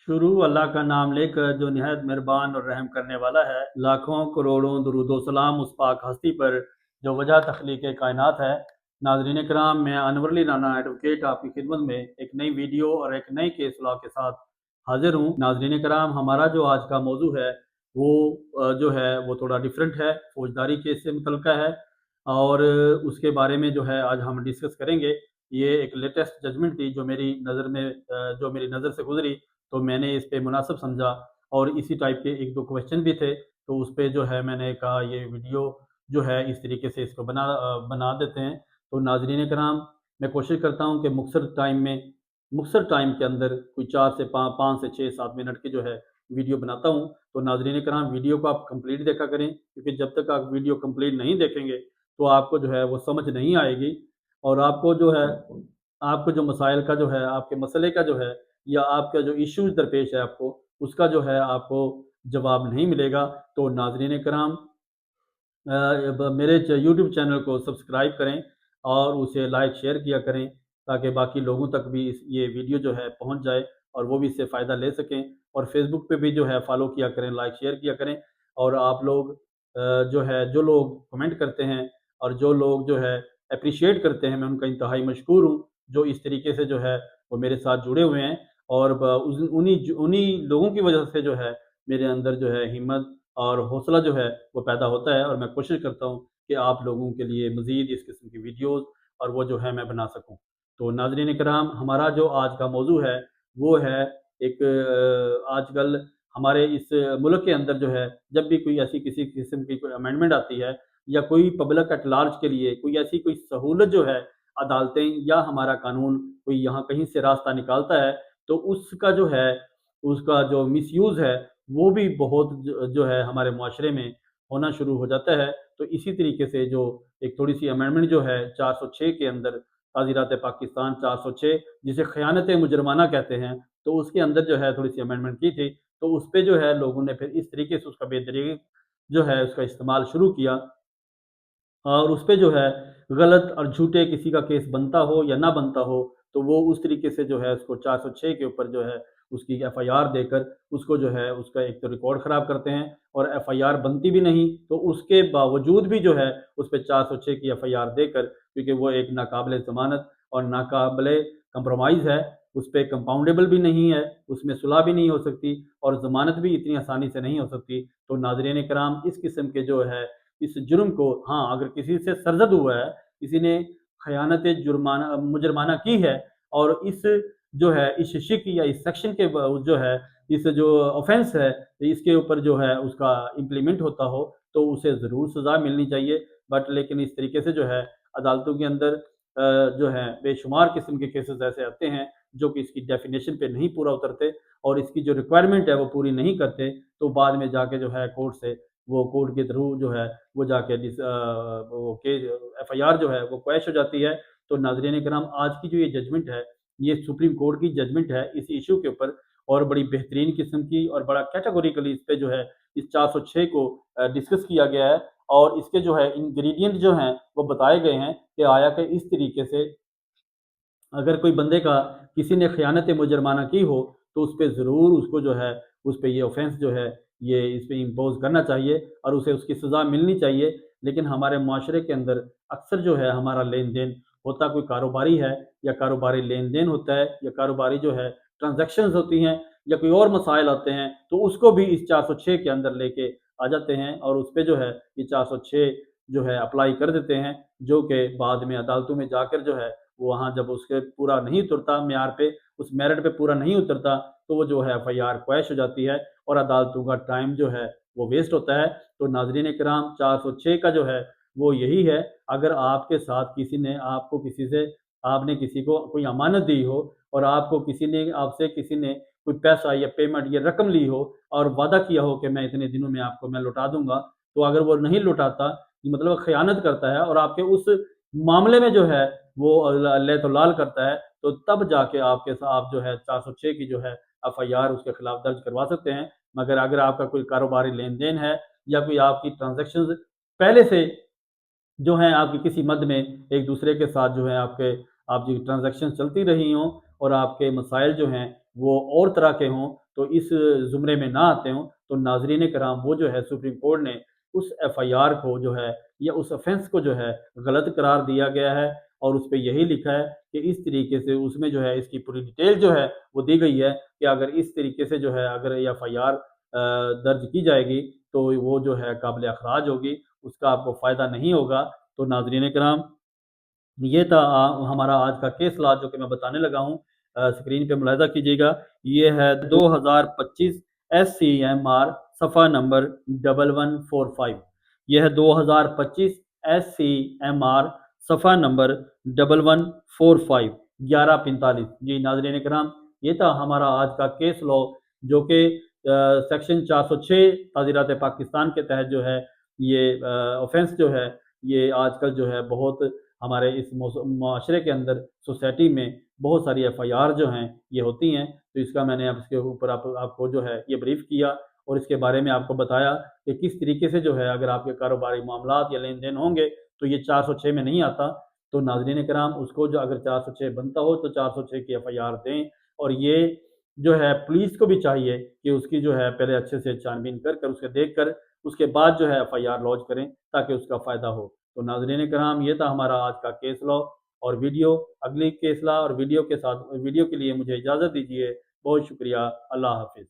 शुरू अल्लाह का नाम लेकर जो निहायत मेहरबान और रहम करने वाला है। लाखों करोड़ों दुरूद व सलाम उस पाक हस्ती पर जो वजह तख्लीक़ कायनात है। नाज़रीन किराम, मैं अनवर अली राना एडवोकेट आपकी खिदमत में एक नई वीडियो और एक नई केस लॉ के साथ हाजिर हूँ। नाज़रीन किराम, हमारा जो आज का मौजू है वो जो है वो थोड़ा डिफरेंट है, फौजदारी केस से मुतल्लिक़ है और उसके बारे में जो है आज हम डिस्कस करेंगे। ये एक लेटेस्ट जजमेंट थी जो मेरी नज़र से गुजरी, तो मैंने इस पे मुनासिब समझा और इसी टाइप के एक दो क्वेश्चन भी थे, तो उस पे जो है मैंने कहा ये वीडियो जो है इस तरीके से इसको बना देते हैं। तो नाज़रीन कराम, मैं कोशिश करता हूँ कि मुख्तसर टाइम के अंदर कोई 4 से 5 से 6-7 मिनट की जो है वीडियो बनाता हूँ। तो नाज़रीन कराम, वीडियो को आप कंप्लीट देखा करें, क्योंकि जब तक आप वीडियो कंप्लीट नहीं देखेंगे तो आपको जो है वो समझ नहीं आएगी और आपको जो मसाइल का जो है, आपके मसले का जो है या आपका जो इश्यूज दरपेश है आपको, उसका जो है आपको जवाब नहीं मिलेगा। तो नाज़रीन कराम, मेरे यूट्यूब चैनल को सब्सक्राइब करें और उसे लाइक शेयर किया करें, ताकि बाकी लोगों तक भी ये वीडियो जो है पहुंच जाए और वो भी इससे फ़ायदा ले सकें। और फेसबुक पे भी जो है फॉलो किया करें, लाइक शेयर किया करें। और आप लोग जो लोग कमेंट करते हैं और जो लोग जो है अप्रिशिएट करते हैं, मैं उनका इंतहाई मशकूर हूँ, जो इस तरीके से जो है वो मेरे साथ जुड़े हुए हैं। और उन्हीं लोगों की वजह से जो है मेरे अंदर जो है हिम्मत और हौसला जो है वो पैदा होता है और मैं कोशिश करता हूँ कि आप लोगों के लिए मज़ीद इस किस्म की वीडियोज़ और वो जो है मैं बना सकूँ। तो नाज़रीन कराम, हमारा जो आज का मौजू है वो है एक आजकल हमारे इस मुल्क के अंदर जो है, जब भी कोई ऐसी किसी किस्म की कोई अमेंडमेंट आती है या कोई पब्लिक एट लार्ज के लिए कोई सहूलत जो है, अदालतें या हमारा कानून कोई यहाँ कहीं से रास्ता निकालता है, तो उसका जो मिसयूज़ है वो भी बहुत जो है हमारे मुआशरे में होना शुरू हो जाता है। तो इसी तरीके से जो एक थोड़ी-सी अमेंडमेंट जो है 406 के अंदर, ताज़ीरात पाकिस्तान 406, जिसे ख़यानत मुजरमाना कहते हैं, तो उसके अंदर जो है थोड़ी-सी अमेंडमेंट की थी। तो उसपे जो है लोगों ने फिर इस तरीके से उसका बेदरीग जो है उसका इस्तेमाल शुरू किया और उसपे जो है गलत और झूठे किसी का केस बनता हो या ना बनता हो, तो वो उस तरीके से जो है उसको 406 के ऊपर जो है उसकी एफआईआर देकर उसको जो है उसका एक तो रिकॉर्ड ख़राब करते हैं और एफआईआर बनती भी नहीं, तो उसके बावजूद भी जो है उस पे 406 की एफआईआर देकर, क्योंकि वो एक नाकाबिले ज़मानत और नाकाबिले कंप्रोमाइज़ है, उस पे कंपाउंडेबल भी नहीं है, उसमें सुलह भी नहीं हो सकती और ज़मानत भी इतनी आसानी से नहीं हो सकती। तो नाज़रीन किराम, इस किस्म के जो है इस जुर्म को, हाँ, अगर किसी से सरज़द हुआ है, किसी ने ख़यानत जुर्माना मुजरमाना की है और इस शिक या इस सेक्शन के जो है इस जो ऑफ़ेंस है, इसके ऊपर जो है उसका इम्प्लीमेंट होता हो, तो उसे ज़रूर सज़ा मिलनी चाहिए। बट लेकिन इस तरीके से जो है अदालतों के अंदर जो है बेशुमार किस्म के केसेज़ ऐसे आते हैं जो कि इसकी डेफ़िनेशन पे नहीं पूरा उतरते और इसकी जो रिक्वायरमेंट है वो पूरी नहीं करते, तो बाद में जाके जो है कोर्ट के थ्रू जो है वो जाके वो केस एफआईआर जो है वो क्वैश हो जाती है। तो नाज़रीन किराम, आज की जो ये जजमेंट है, ये सुप्रीम कोर्ट की जजमेंट है इस इश्यू के ऊपर और बड़ी बेहतरीन किस्म की और बड़ा कैटेगोरिकली इस पे जो है इस 406 को डिस्कस किया गया है और इसके जो है इंग्रीडिएंट जो हैं वो बताए गए हैं कि आया कि इस तरीके से अगर कोई बंदे का किसी ने ख़यानत मुजरमाना की हो, तो उस पे ज़रूर उसको जो है उस पे ये ऑफ़ेंस जो है ये इस पे इम्पोज़ करना चाहिए और उसे उसकी सज़ा मिलनी चाहिए। लेकिन हमारे मुआशरे के अंदर अक्सर जो है हमारा लेन-देन होता कोई कारोबारी है या कारोबारी लेन-देन होता है या कारोबारी जो है ट्रांज़ैक्शंस होती हैं या कोई और मसाइल आते हैं, तो उसको भी इस 406 के अंदर लेके आ जाते हैं और उस पे जो है ये 406 जो है अप्लाई कर देते हैं, जो कि बाद में अदालतों में जाकर जो है वहाँ जब उसके पूरा नहीं उतरता मेयार पे, उस मेरिट पे पूरा नहीं उतरता, तो वो जो है एफआईआर क्वैश हो जाती है और अदालतों का टाइम जो है वो वेस्ट होता है। तो नाज़रीन किराम, 406 का जो है वो यही है, अगर आपके साथ आपने किसी को कोई अमानत दी हो और आपसे किसी ने कोई पैसा या पेमेंट या रकम ली हो और वादा किया हो कि मैं इतने दिनों में आपको मैं लौटा दूँगा, तो अगर वो नहीं लौटाता, मतलब ख़यानत करता है और आपके उस मामले में जो है वो ले तो लाल करता है, तो तब जाके आप जो है 406 की जो है एफआईआर उसके खिलाफ दर्ज करवा सकते हैं। मगर अगर आपका कोई कारोबारी लेन-देन है या कोई आपकी ट्रांज़ैक्शंस पहले से जो हैं आपकी किसी मद में एक दूसरे के साथ जो है आपकी ट्रांज़ैक्शन चलती रही हों और आपके मसाइल जो हैं वो और तरह के हों, تو اس زمرے میں نہ آتے ہوں تو ناظرین کرام وہ جو ہے سپریم کورٹ نے اس ایف آئی آر کو جو ہے یا اس افینس کو جو ہے غلط قرار دیا گیا ہے، اور اس پہ یہی لکھا ہے کہ اس طریقے سے اس میں جو ہے اس کی پوری ڈیٹیل جو ہے وہ دی گئی ہے کہ اگر اس طریقے سے جو ہے اگر ایف آئی آر درج کی جائے گی تو وہ جو ہے قابل اخراج ہوگی، اس کا آپ کو فائدہ نہیں ہوگا۔ تو ناظرین کرام یہ تھا ہمارا آج کا کیس لا جو کہ میں بتانے لگا ہوں، اسکرین پہ ملاحظہ کیجیے گا، یہ ہے 2025 ایس سی ایم آر صفحہ نمبر 1145، یہ ہے 2025 ایس سی ایم آر صفحہ نمبر 1145 1145۔ جی ناظرین کرام یہ تھا ہمارا آج کا کیس لا جو کہ سیکشن 406 تعزیرات پاکستان کے تحت جو ہے یہ اوفینس جو ہے یہ آج کل جو ہے بہت ہمارے اس معاشرے کے اندر سوسائٹی میں بہت ساری ایف آئی آر جو ہیں یہ ہوتی ہیں، تو اس کا میں نے اب اس کے اوپر آپ کو جو ہے یہ بریف کیا اور اس کے بارے میں آپ کو بتایا کہ کس طریقے سے جو ہے اگر آپ کے کاروباری معاملات یا لین دین ہوں گے تو یہ 406 میں نہیں آتا، تو ناظرین کرام اس کو جو اگر 406 بنتا ہو تو 406 کی ایف آئی آر دیں، اور یہ جو ہے پولیس کو بھی چاہیے کہ اس کی جو ہے پہلے اچھے سے چھان بین کر کر اسے دیکھ کر اس کے بعد جو ہے ایف آئی آر لانچ کریں تاکہ اس کا فائدہ ہو۔ تو ناظرین کرام یہ تھا ہمارا آج کا کیس لا اور ویڈیو، اگلی کیس لا اور ویڈیو کے لیے مجھے اجازت دیجیے، بہت شکریہ، اللہ حافظ۔